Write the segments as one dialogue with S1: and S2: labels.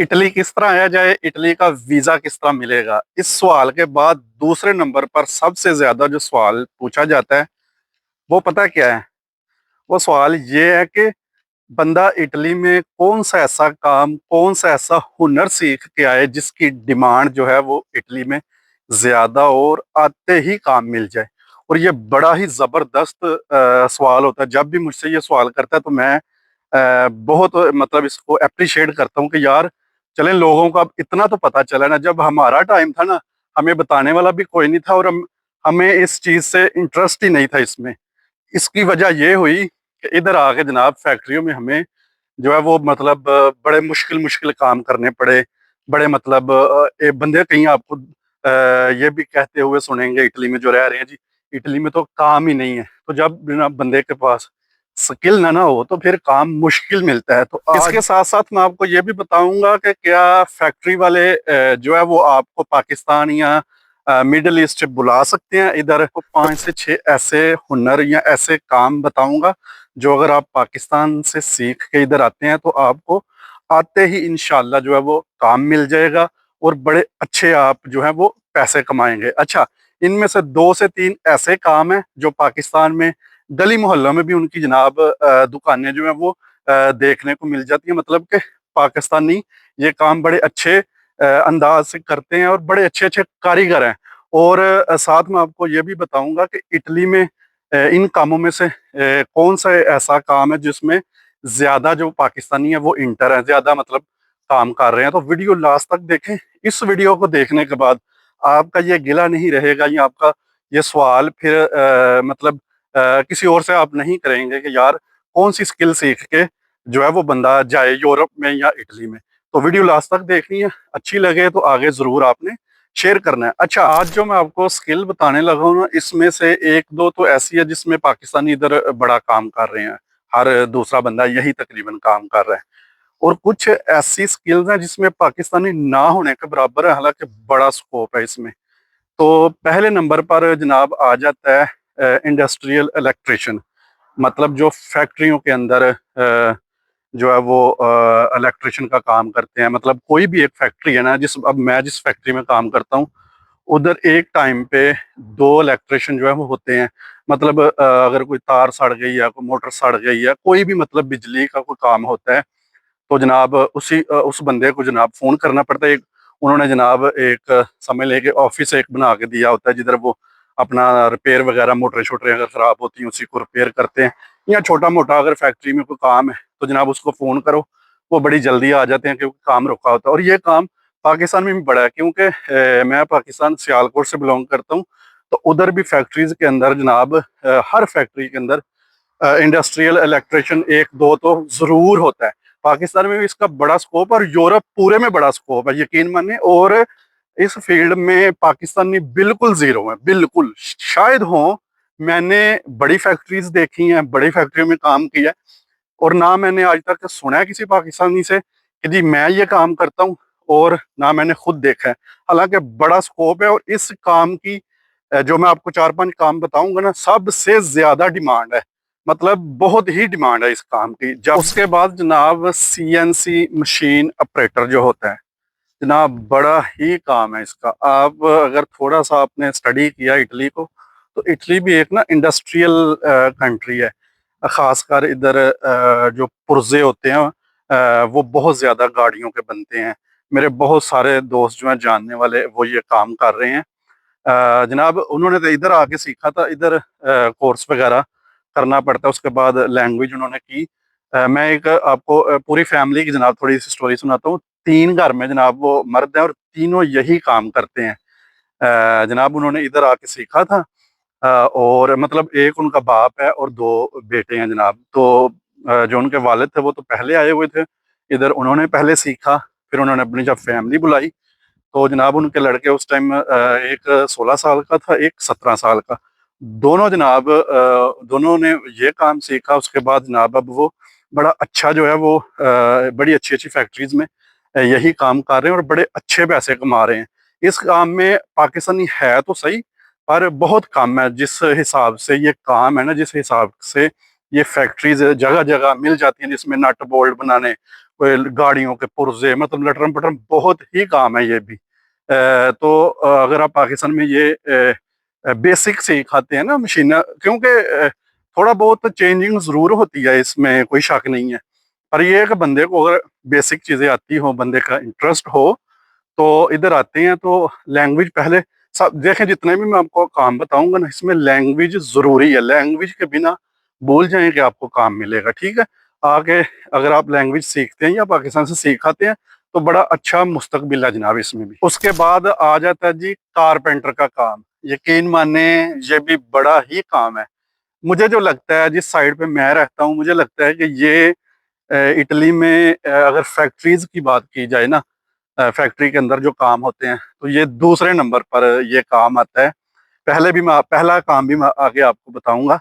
S1: Italy किस तरह आया जाए, इटली का वीजा किस तरह मिलेगा? इस सवाल के बाद दूसरे नंबर पर सबसे ज्यादा जो सवाल पूछा जाता है वो पता क्या है? वो सवाल ये है कि बंदा इटली में कौन सा ऐसा काम, कौन सा ऐसा हुनर सीख के आए जिसकी डिमांड जो है वो इटली में ज्यादा और आते ही काम मिल जाए। और ये बड़ा ही जबरदस्त सवाल होता है। जब भी मुझसे ये सवाल करता है तो मैं बहुत मतलब इसको अप्रिशिएट करता हूँ कि यार चलें, लोगों को अब इतना तो पता चला ना। जब हमारा टाइम था ना, हमें बताने वाला भी कोई नहीं था और हमें इस चीज से इंटरेस्ट ही नहीं था इसमें। इसकी वजह ये हुई कि इधर आके जनाब फैक्ट्रियों में हमें जो है वो मतलब बड़े मुश्किल मुश्किल काम करने पड़े। बड़े मतलब एक बंदे कहीं आपको ये भी कहते हुए सुनेंगे इटली में जो रह रहे हैं, जी इटली में तो काम ही नहीं है। तो जब बिना बंदे के पास स्किल ना हो तो फिर काम मुश्किल मिलता है। तो आज इसके साथ साथ मैं आपको ये भी बताऊंगा कि क्या फैक्ट्री वाले जो है वो आपको पाकिस्तान या मिडल ईस्ट बुला सकते हैं। इधर को 5 से 6 ऐसे हुनर या ऐसे काम बताऊंगा जो अगर आप पाकिस्तान से सीख के इधर आते हैं तो आपको आते ही इंशाल्लाह जो है वो काम मिल जाएगा और बड़े अच्छे आप जो है वो पैसे कमाएंगे। अच्छा, इनमें से 2 से 3 ऐसे काम हैं जो पाकिस्तान में गली मोहल्लों में भी उनकी जनाब दुकानें जो है वो देखने को मिल जाती है। मतलब कि पाकिस्तानी ये काम बड़े अच्छे अंदाज से करते हैं और बड़े अच्छे अच्छे कारीगर हैं। और साथ में आपको ये भी बताऊंगा कि इटली में इन कामों में से कौन सा ऐसा काम है जिसमें ज्यादा जो पाकिस्तानी है वो इंटर है, ज्यादा मतलब काम कर रहे हैं। तो वीडियो लास्ट तक देखें। इस वीडियो को देखने के बाद आपका ये गिला नहीं रहेगा या आपका ये सवाल फिर मतलब किसी और से आप नहीं करेंगे कि यार कौन सी स्किल सीख के जो है वो बंदा जाए यूरोप में या इटली में। तो वीडियो लास्ट तक देखनी है, अच्छी लगे तो आगे जरूर आपने शेयर करना है। अच्छा, आज जो मैं आपको स्किल बताने लगा हूँ ना, इसमें से एक दो तो ऐसी है जिसमें पाकिस्तानी इधर बड़ा काम कर रहे हैं। हर दूसरा बंदा यही तकरीबन काम कर रहा है। और कुछ ऐसी स्किल्स हैं जिसमें पाकिस्तानी ना होने के बराबर है, हालांकि बड़ा स्कोप है इसमें। तो पहले नंबर पर जनाब आ जाता है इंडस्ट्रियल इलेक्ट्रिशियन। मतलब जो फैक्ट्रियों के अंदर जो है वो इलेक्ट्रिशियन का काम करते हैं। मतलब कोई भी एक फैक्ट्री है ना, अब मैं जिस फैक्ट्री में काम करता हूँ उधर एक टाइम पे 2 इलेक्ट्रिशियन जो है वो होते हैं। मतलब अगर कोई तार सड़ गई है, कोई मोटर सड़ गई है, कोई भी मतलब बिजली का कोई काम होता है तो जनाब उस बंदे को जनाब फोन करना पड़ता है। उन्होंने जनाब एक समझ लें कि ऑफिस एक बना के दिया होता है जिधर वो अपना रिपेयर वगैरह, मोटरें शोटरें अगर खराब होती हैं उसी को रिपेयर करते हैं। या छोटा मोटा अगर फैक्ट्री में कोई काम है तो जनाब उसको फोन करो, वो बड़ी जल्दी आ जाते हैं क्योंकि काम रुका होता है। और ये काम पाकिस्तान में भी बड़ा है क्योंकि मैं पाकिस्तान सियालकोट से बिलोंग करता हूँ। तो उधर भी फैक्ट्रीज के अंदर जनाब हर फैक्ट्री के अंदर इंडस्ट्रियल इलेक्ट्रिशियन एक दो तो जरूर होता है। पाकिस्तान में भी इसका बड़ा स्कोप और यूरोप पूरे में बड़ा स्कोप है, यकीन मानिए। और इस फील्ड में पाकिस्तानी बिल्कुल जीरो है, बिल्कुल शायद हो। मैंने बड़ी फैक्ट्रीज देखी हैं, बड़ी फैक्ट्रियों में काम किया है और ना मैंने आज तक सुना है किसी पाकिस्तानी से कि जी मैं ये काम करता हूँ, और ना मैंने खुद देखा है। हालांकि बड़ा स्कोप है और इस काम की जो मैं आपको 4 5 काम बताऊंगा ना, सबसे ज्यादा डिमांड है। मतलब बहुत ही डिमांड है इस काम की। जब उसके बाद जनाब सीएनसी मशीन ऑपरेटर जो होता है जनाब, बड़ा ही काम है इसका। आप अगर थोड़ा सा आपने स्टडी किया इटली को, तो इटली भी एक ना इंडस्ट्रियल कंट्री है। खासकर इधर जो पुर्जे होते हैं वो बहुत ज्यादा गाड़ियों के बनते हैं। मेरे बहुत सारे दोस्त जो हैं जानने वाले वो ये काम कर रहे हैं। जनाब उन्होंने तो इधर आके सीखा था, इधर कोर्स वगैरह करना पड़ता है, उसके बाद लैंग्वेज उन्होंने की। मैं एक आपको पूरी फैमिली की जनाब थोड़ी सी स्टोरी सुनाता हूँ। 3 घर में जनाब वो मर्द हैं और तीनों यही काम करते हैं। जनाब उन्होंने इधर आके सीखा था। और मतलब एक उनका बाप है और 2 बेटे हैं जनाब। तो जो उनके वालिद थे वो तो पहले आए हुए थे इधर, उन्होंने पहले सीखा। फिर उन्होंने अपनी जब फैमिली बुलाई तो जनाब उनके लड़के उस टाइम एक 16 साल का था, एक 17 साल का। दोनों जनाब दोनों ने ये काम सीखा। उसके बाद जनाब अब वो बड़ा अच्छा जो है वो बड़ी अच्छी अच्छी फैक्ट्रीज में यही काम कर रहे हैं और बड़े अच्छे पैसे कमा रहे हैं। इस काम में पाकिस्तानी है तो सही, पर बहुत कम है। जिस हिसाब से ये काम है ना, जिस हिसाब से ये फैक्ट्रीज जगह जगह मिल जाती हैं जिसमें नट बोल्ट बनाने, कोई गाड़ियों के पुर्जे, मतलब लटरम पटरम बहुत ही काम है ये भी। तो अगर आप पाकिस्तान में ये बेसिक सिखाते हैं ना मशीन, क्योंकि थोड़ा बहुत चेंजिंग जरूर होती है, इसमें कोई शक नहीं है। पर ये है कि बंदे को अगर बेसिक चीजें आती हो, बंदे का इंटरेस्ट हो, तो इधर आते हैं तो लैंग्वेज पहले सब देखें। जितने भी मैं आपको काम बताऊंगा ना, इसमें लैंग्वेज जरूरी है। लैंग्वेज के बिना भूल जाएं कि आपको काम मिलेगा, ठीक है। आगे अगर आप लैंग्वेज सीखते हैं या पाकिस्तान से सीख आते हैं तो बड़ा अच्छा मुस्तकबिल है जनाब इसमें भी। उसके बाद आ जाता है जी कारपेंटर का काम। यकीन माने ये भी बड़ा ही काम है। मुझे जो लगता है, जिस साइड पे मैं रहता हूँ, मुझे लगता है कि ये इटली में अगर फैक्ट्रीज की बात की जाए ना, फैक्ट्री के अंदर जो काम होते हैं, तो ये दूसरे नंबर पर ये काम आता है। पहला काम भी मैं आगे आपको बताऊंगा।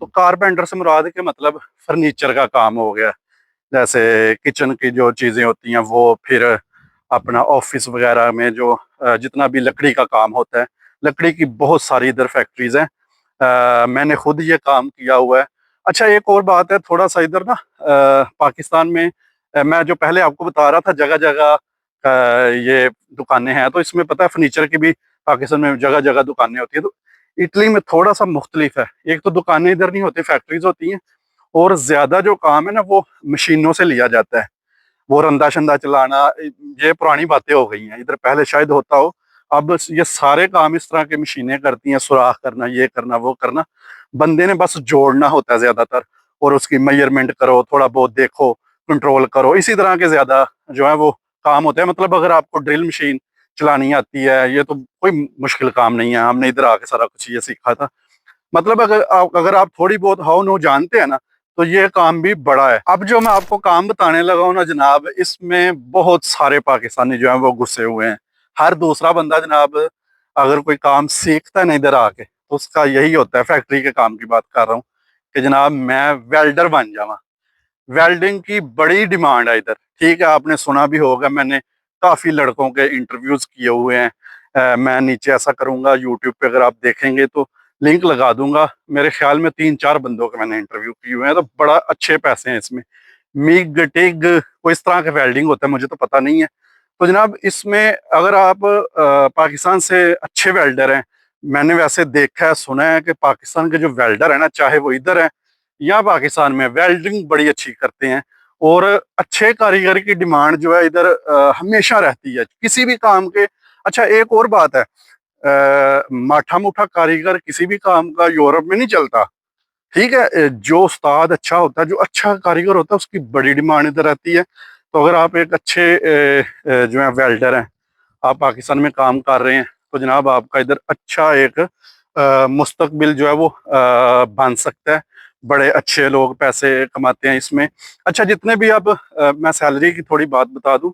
S1: तो कारपेंटर से मुराद के मतलब फर्नीचर का काम हो गया, जैसे किचन की जो चीजें होती हैं वो, फिर अपना ऑफिस वगैरह में जो जितना भी लकड़ी का काम होता है। लकड़ी की बहुत सारी इधर फैक्ट्रीज हैं। मैंने खुद ये काम किया हुआ है। अच्छा, एक और बात है, थोड़ा सा इधर ना पाकिस्तान में मैं जो पहले आपको बता रहा था जगह जगह ये दुकानें हैं, तो इसमें पता है फर्नीचर की भी पाकिस्तान में जगह जगह दुकानें होती है। तो इटली में थोड़ा सा मुख्तलिफ है। एक तो दुकानें इधर नहीं होती, फैक्ट्रीज होती हैं, और ज्यादा जो काम है ना वो मशीनों से लिया जाता है। वो रंदा शंदा चलाना, ये पुरानी बातें हो गई हैं। इधर पहले शायद होता हो, अब ये सारे काम इस तरह की मशीनें करती हैं। सुराख करना, ये करना, वो करना, बंदे ने बस जोड़ना होता है ज्यादातर। और उसकी मेजरमेंट करो, थोड़ा बहुत देखो, कंट्रोल करो, इसी तरह के ज्यादा जो है वो काम होते हैं। मतलब अगर आपको ड्रिल मशीन चलानी आती है, ये तो कोई मुश्किल काम नहीं है, हमने इधर आके सारा कुछ ये सीखा था। मतलब अगर आप थोड़ी बहुत हाउ नो जानते हैं ना, तो ये काम भी बड़ा है। अब जो मैं आपको काम बताने लगा हूं ना जनाब, इसमें बहुत सारे पाकिस्तानी जो है वो घुसे हुए हैं। हर दूसरा बंदा जनाब अगर कोई काम सीखता है ना इधर आके, तो उसका यही होता है। फैक्ट्री के काम की बात कर रहा हूँ कि जनाब मैं वेल्डर बन जावा। वेल्डिंग की बड़ी डिमांड है इधर, ठीक है। आपने सुना भी होगा, मैंने काफी लड़कों के इंटरव्यूज किए हुए हैं। मैं नीचे ऐसा करूंगा, यूट्यूब पे अगर आप देखेंगे तो लिंक लगा दूंगा। मेरे ख्याल में 3-4 बंदों के मैंने इंटरव्यू किए हुए हैं, तो बड़ा अच्छे पैसे हैं इसमें। मिग टिग कोई इस तरह का वेल्डिंग होता है, मुझे तो पता नहीं है। तो जनाब इसमें अगर आप पाकिस्तान से अच्छे वेल्डर हैं, मैंने वैसे देखा है, सुना है कि पाकिस्तान के जो वेल्डर है ना, चाहे वो इधर है या पाकिस्तान में, वेल्डिंग बड़ी अच्छी करते हैं। और अच्छे कारीगर की डिमांड जो है इधर हमेशा रहती है किसी भी काम के। अच्छा, एक और बात है, माठा मुठा कारीगर किसी भी काम का यूरोप में नहीं चलता, ठीक है। जो उस्ताद अच्छा होता है, जो अच्छा कारीगर होता है, उसकी बड़ी डिमांड इधर रहती है। तो अगर आप एक अच्छे जो है वेल्डर हैं, आप पाकिस्तान में काम कर रहे हैं, तो जनाब आपका इधर अच्छा एक मुस्तकबिल जो है वो बन सकता है। बड़े अच्छे लोग पैसे कमाते हैं इसमें। अच्छा, जितने भी आप मैं सैलरी की थोड़ी बात बता दूं।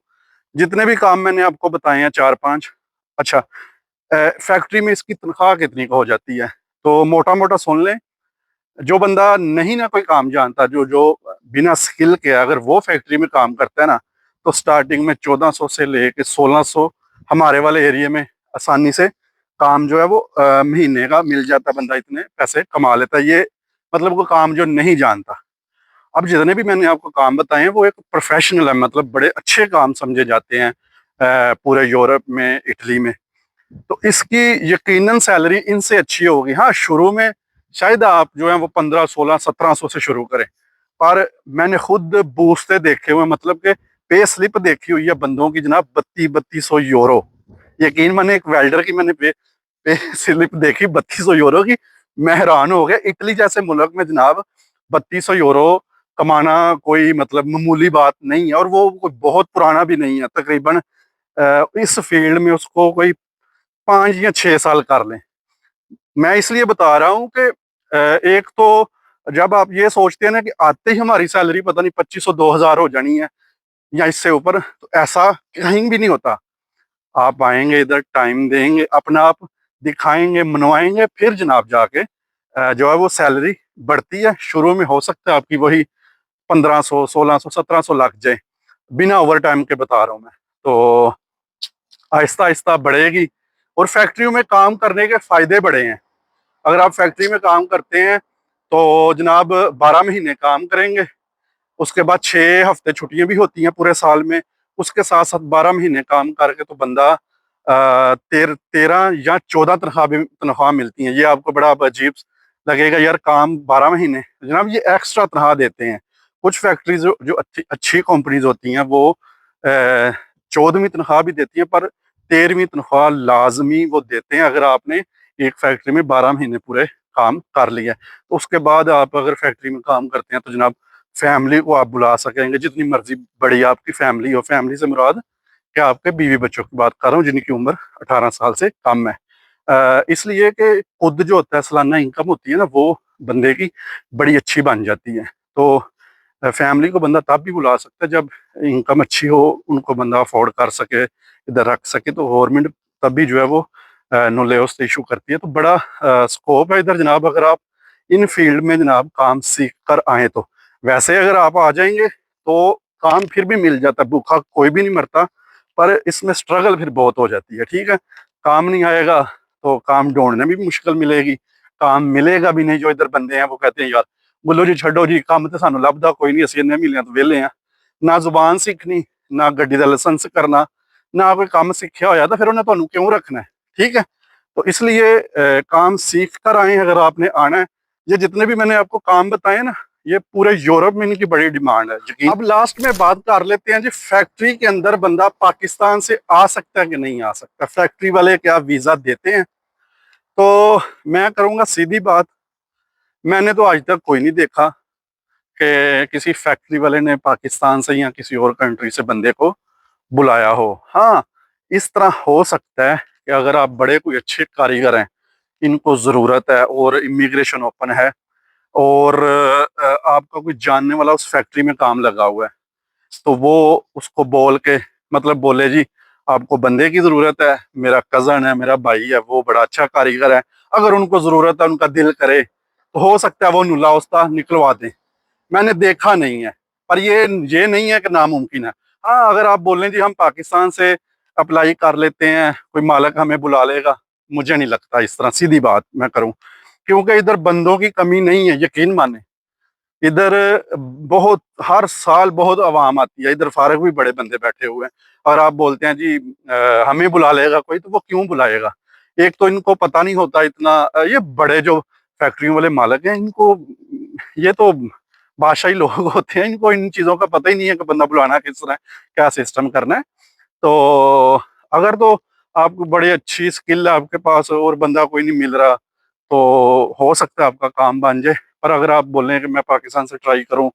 S1: जितने भी काम मैंने आपको बताए हैं 4-5, अच्छा, फैक्ट्री में इसकी तनख्वाह कितनी का हो जाती है, तो मोटा मोटा सुन लें। जो बंदा नहीं ना कोई काम जानता, जो जो बिना स्किल के अगर वो फैक्ट्री में काम करता है ना, तो स्टार्टिंग में 1400 से लेके 1600 हमारे वाले एरिया में आसानी से काम जो है वो महीने का मिल जाता है। बंदा इतने पैसे कमा लेता है, ये मतलब वो काम जो नहीं जानता। अब जितने भी मैंने आपको काम बताए हैं वो एक प्रोफेशनल है, मतलब बड़े अच्छे काम समझे जाते हैं पूरे यूरोप में, इटली में। तो इसकी यकीनन सैलरी इनसे अच्छी होगी। हाँ, शुरू में शायद आप जो है वो 1500, 1600, 1700 से शुरू करें। पर मैंने खुद बूझते देखे हुए, मतलब कि पे स्लिप देखी हुई है बंदों की जनाब, 3200 यूरो। यकीन माने, एक वेल्डर की मैंने पे स्लिप देखी 3200 यूरो की। मैं हैरान हो गया। इटली जैसे मुल्क में जनाब 3200 यूरो कमाना कोई मतलब मामूली बात नहीं है। और वो कोई बहुत पुराना भी नहीं है, तकरीबन इस फील्ड में उसको कोई 5 या 6 साल कर लें। मैं इसलिए बता रहा हूँ कि एक तो जब आप ये सोचते हैं ना कि आते ही हमारी सैलरी पता नहीं 2500, 2000 हो जानी है या इससे ऊपर, तो ऐसा कहीं भी नहीं होता। आप आएंगे इधर, टाइम देंगे, अपना आप दिखाएंगे, मनवाएंगे, फिर जनाब जाके जो है वो सैलरी बढ़ती है। शुरू में हो सकता है आपकी वही 1500, 1600, 1700 लग जाए, बिना ओवर टाइम के बता रहा हूँ मैं। तो आहिस्ता आहिस्ता बढ़ेगी। और फैक्ट्रियों में काम करने के फायदे बड़े हैं। अगर आप फैक्ट्री में काम करते हैं तो जनाब 12 महीने काम करेंगे, उसके बाद 6 हफ्ते छुट्टियां भी होती हैं पूरे साल में। उसके साथ साथ 12 महीने काम करके तो बंदा 13 या 14 तनख्वाह मिलती है। ये आपको बड़ा अजीब लगेगा यार, काम 12 महीने। जनाब ये एक्स्ट्रा तनख्वाह देते हैं। कुछ फैक्ट्रीज जो अच्छी अच्छी कंपनीज होती हैं वो 14वीं तनख्वाह भी देती हैं, पर 13वीं तनख्वाह लाजमी वो देते हैं अगर आपने एक फैक्ट्री में 12 महीने पूरे काम कर लिया है। तो उसके बाद आप अगर फैक्ट्री में काम करते हैं तो जनाब फैमिली को आप बुला सकेंगे, जितनी मर्जी बड़ी आपकी फैमिली हो। फैमिली से मुराद क्या आपके बीवी बच्चों की बात कर रहा हूँ जिनकी उम्र 18 साल से कम है। इसलिए कि खुद जो होता है सालाना इनकम होती है ना, वो बंदे की बड़ी अच्छी बन जाती है। तो फैमिली को बंदा तब भी बुला सकता है जब इनकम अच्छी हो, उनको बंदा अफोर्ड कर सके, इधर रख सके। तो गवर्नमेंट तब भी जो है वो नो लेओस इशू करती है। तो बड़ा स्कोप है इधर जनाब, अगर आप इन फील्ड में जनाब काम सीख कर आए तो। वैसे अगर आप आ जाएंगे तो काम फिर भी मिल जाता है, भूखा कोई भी नहीं मरता, पर इसमें स्ट्रगल फिर बहुत हो जाती है। ठीक है, काम नहीं आएगा तो काम ढूंढने में भी मुश्किल मिलेगी, काम मिलेगा भी नहीं। जो इधर बंदे हैं वो कहते हैं यार बोलो जी छो जी, काम तो सानू लभदा कोई नहीं, असं इन्ने महीनों तो वेले हैं। ना जुबान सीखनी, ना गड्डी का लाइसेंस करना, ना कोई काम सीखा होया, तो फिर उन्हें तुहानू क्यों रखना है। ठीक है, तो इसलिए काम सीख कर आए अगर आपने आना है। ये जितने भी मैंने आपको काम बताए ना, ये पूरे यूरोप में इनकी बड़ी डिमांड है यकीन। अब लास्ट में बात कर लेते हैं जी, फैक्ट्री के अंदर बंदा पाकिस्तान से आ सकता है कि नहीं आ सकता, फैक्ट्री वाले क्या वीजा देते हैं। तो मैं करूंगा सीधी बात, मैंने तो आज तक कोई नहीं देखा कि किसी फैक्ट्री वाले ने पाकिस्तान से या किसी और कंट्री से बंदे को बुलाया हो। हाँ, इस तरह हो सकता है कि अगर आप बड़े कोई अच्छे कारीगर हैं, इनको ज़रूरत है और इमिग्रेशन ओपन है, और आपका कोई जानने वाला उस फैक्ट्री में काम लगा हुआ है, तो वो उसको बोल के मतलब बोले जी आपको बंदे की ज़रूरत है, मेरा कज़न है, मेरा भाई है, वो बड़ा अच्छा कारीगर है, अगर उनको ज़रूरत है, उनका दिल करे, तो हो सकता है वो नुला उस्ता निकलवा दें। मैंने देखा नहीं है, पर ये नहीं है कि नामुमकिन है। हाँ, अगर आप बोल लें जी हम पाकिस्तान से अप्लाई कर लेते हैं, कोई मालिक हमें बुला लेगा, मुझे नहीं लगता इस तरह, सीधी बात मैं करूं। क्योंकि इधर बंदों की कमी नहीं है, यकीन माने। इधर बहुत हर साल बहुत आवाम आती है, इधर फारग भी बड़े बंदे बैठे हुए हैं। और आप बोलते हैं जी हमें बुला लेगा कोई, तो वो क्यों बुलाएगा। एक तो इनको पता नहीं होता इतना, ये बड़े जो फैक्ट्रियों वाले मालिक हैं, इनको ये तो बादशाही लोग होते हैं, इनको इन चीज़ों का पता ही नहीं है कि बंदा बुलाना किस तरह, क्या सिस्टम करना है। तो अगर तो आपको बड़ी अच्छी स्किल है आपके पास और बंदा कोई नहीं मिल रहा, तो हो सकता है आपका काम बन जाए। पर अगर आप बोलें कि मैं पाकिस्तान से ट्राई करूं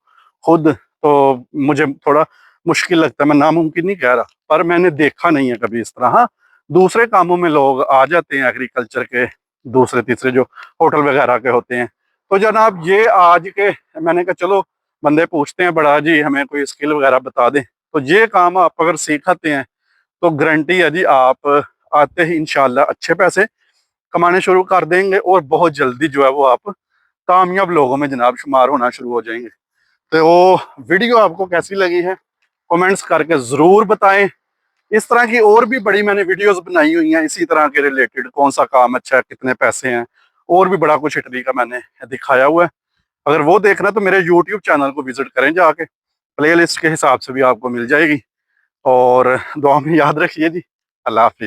S1: खुद, तो मुझे थोड़ा मुश्किल लगता है। मैं नामुमकिन नहीं कह रहा, पर मैंने देखा नहीं है कभी इस तरह। हाँ, दूसरे कामों में लोग आ जाते हैं, एग्रीकल्चर के दूसरे तीसरे जो होटल वगैरह के होते हैं। तो जनाब ये आज के, मैंने कहा चलो बंदे पूछते हैं बड़ा जी हमें कोई स्किल वगैरह बता दें। तो ये काम आप अगर सीखते हैं तो गारंटी है जी आप आते ही इंशाल्लाह अच्छे पैसे कमाने शुरू कर देंगे, और बहुत जल्दी जो है वो आप कामयाब लोगों में जनाब शुमार होना शुरू हो जाएंगे। तो वो वीडियो आपको कैसी लगी है कमेंट्स करके ज़रूर बताएं। इस तरह की और भी बड़ी मैंने वीडियोस बनाई हुई हैं इसी तरह के रिलेटेड, कौन सा काम अच्छा है, कितने पैसे हैं, और भी बड़ा कुछ इटली का मैंने दिखाया हुआ है। अगर वो देखना तो मेरे यूट्यूब चैनल को विजिट करें जाके, प्लेलिस्ट के हिसाब से भी आपको मिल जाएगी। और दुआ में याद रखिए जी। अल्लाह हाफिज़।